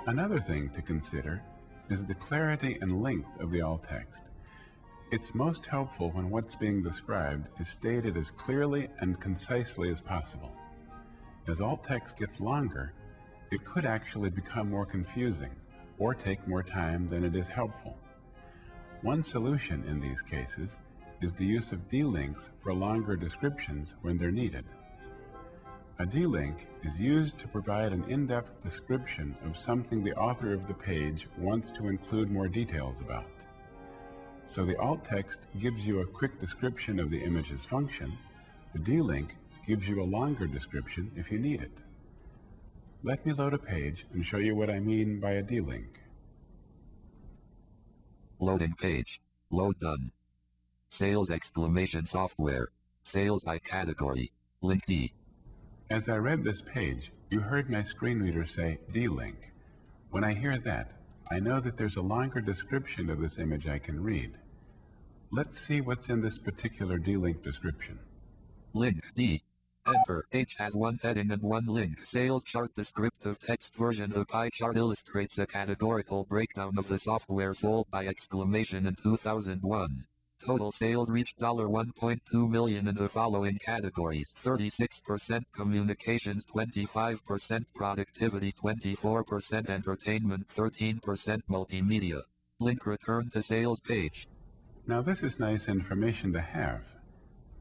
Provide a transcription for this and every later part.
Another thing to consider is the clarity and length of the alt text. It's most helpful when what's being described is stated as clearly and concisely as possible. As alt text gets longer, it could actually become more confusing or take more time than it is helpful. One solution in these cases is the use of D-links for longer descriptions when they're needed. A D-link is used to provide an in-depth description of something the author of the page wants to include more details about. So the alt text gives you a quick description of the image's function. The D-link gives you a longer description if you need it. Let me load a page and show you what I mean by a D-link. Loading page. Load done. Sales exclamation software. Sales by category. Link D. As I read this page, you heard my screen reader say D-link. When I hear that, I know that there's a longer description of this image I can read. Let's see what's in this particular D-link description. Link D. Enter. Page has one heading and one link. Sales chart descriptive text version. The pie chart illustrates a categorical breakdown of the software sold by exclamation in 2001. Total sales reached $1.2 million in the following categories: 36% communications, 25% productivity, 24% entertainment, 13% multimedia. Link return to sales page. Now this is nice information to have,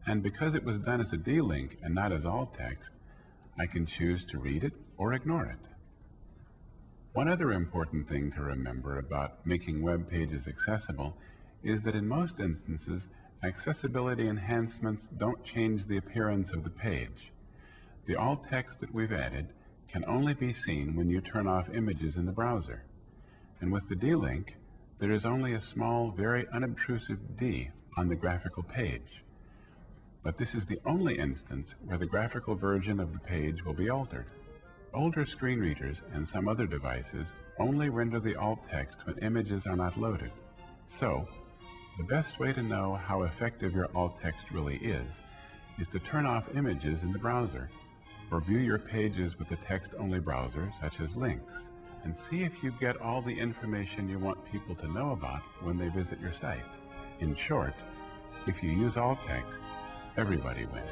and because it was done as a D-link and not as alt text, I can choose to read it or ignore it. One other important thing to remember about making web pages accessible is that in most instances, accessibility enhancements don't change the appearance of the page. The alt text that we've added can only be seen when you turn off images in the browser. And with the D-link, there is only a small, very unobtrusive D on the graphical page. But this is the only instance where the graphical version of the page will be altered. Older screen readers and some other devices only render the alt text when images are not loaded. So, the best way to know how effective your alt text really is to turn off images in the browser, or view your pages with a text-only browser, such as links, and see if you get all the information you want people to know about when they visit your site. In short, if you use alt text, everybody wins.